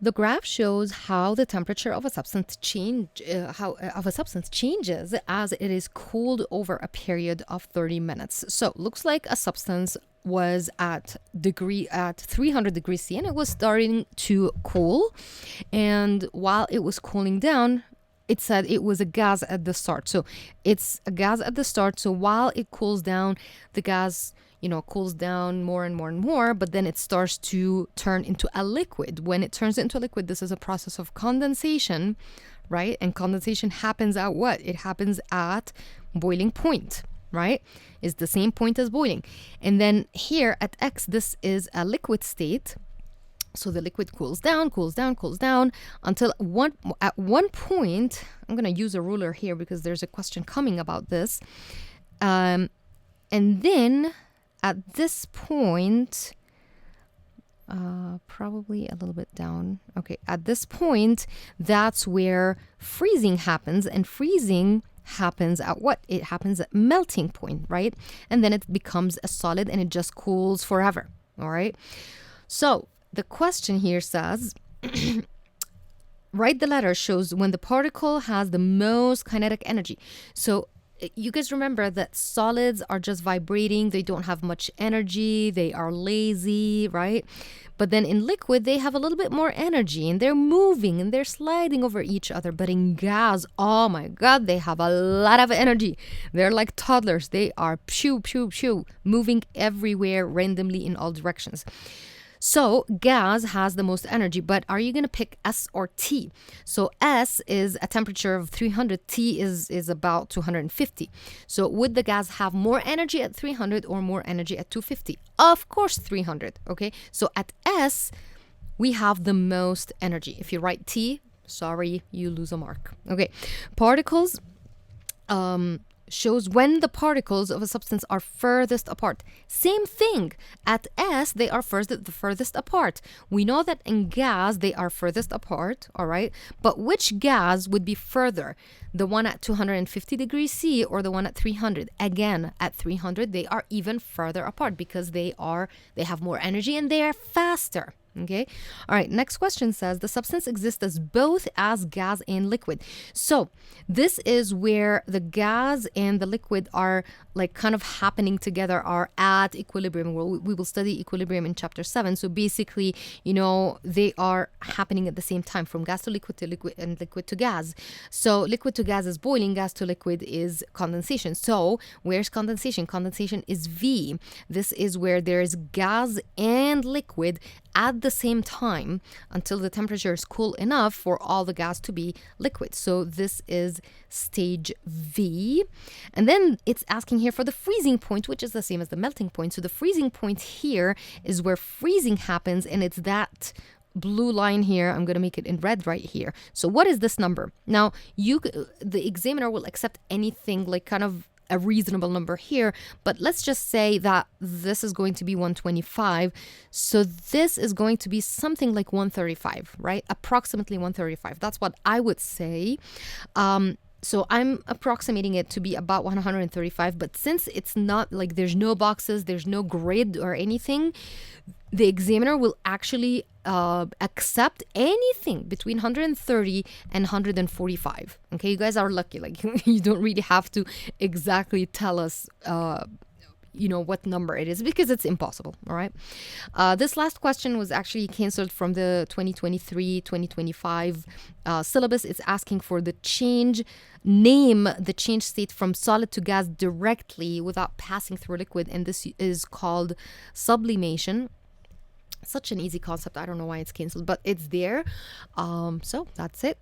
The graph shows how the temperature of a substance changes as it is cooled over a period of 30 minutes. So looks like a substance was at 300 degrees C, and it was starting to cool. And while it was cooling down, it said it was a gas at the start. So it's a gas at the start. So while it cools down, the gas, cools down more and more and more, but then it starts to turn into a liquid. When it turns into a liquid, this is a process of condensation, right? And condensation happens at what? It happens at boiling point, right? It's the same point as boiling. And then here at X, this is a liquid state. So the liquid cools down until at one point, I'm going to use a ruler here because there's a question coming about this. And then at this point, probably a little bit down. Okay, at this point, that's where freezing happens, and freezing happens at what? It happens at melting point, right? And then it becomes a solid and it just cools forever, all right? So the question here says, write the letter shows when the particle has the most kinetic energy. So you guys remember that solids are just vibrating. They don't have much energy. They are lazy, right? But then in liquid, they have a little bit more energy and they're moving and they're sliding over each other. But in gas, oh my God, they have a lot of energy. They're like toddlers. They are pew, pew, pew, moving everywhere randomly in all directions. So gas has the most energy, but are you going to pick S or T? So S is a temperature of 300, T is about 250. So would the gas have more energy at 300 or more energy at 250? Of course 300, okay? So at S, we have the most energy. If you write T, sorry, you lose a mark. Okay, particles shows when the particles of a substance are furthest apart. Same thing. At S, they are the furthest apart. We know that in gas, they are furthest apart, all right? But which gas would be further? The one at 250 degrees C or the one at 300? Again, at 300, they are even further apart because they have more energy and they are faster. Okay. All right. Next question says the substance exists as both as gas and liquid. So this is where the gas and the liquid are like kind of happening together, are at equilibrium. We will study equilibrium in chapter 7. So basically, they are happening at the same time, from gas to liquid and liquid to gas. So liquid to gas is boiling, gas to liquid is condensation. So where's condensation? Condensation is V. This is where there is gas and liquid at the same time until the temperature is cool enough for all the gas to be liquid. So this is stage V. And then it's asking here for the freezing point, which is the same as the melting point. So the freezing point here is where freezing happens, and it's that blue line here. I'm going to make it in red right here. So what is this number? Now, the examiner will accept anything like kind of a reasonable number here, but let's just say that this is going to be 125. So this is going to be something like 135, right? Approximately 135. That's what I would say. So I'm approximating it to be about 135, but since it's not like there's no boxes, there's no grid or anything, the examiner will actually accept anything between 130 and 145. Okay, you guys are lucky. Like you don't really have to exactly tell us what number it is, because it's impossible. All right. This last question was actually canceled from the 2023-2025 syllabus. It's asking for the name the change state from solid to gas directly without passing through liquid, and this is called sublimation. Such an easy concept. I don't know why it's canceled, but it's there. So that's it.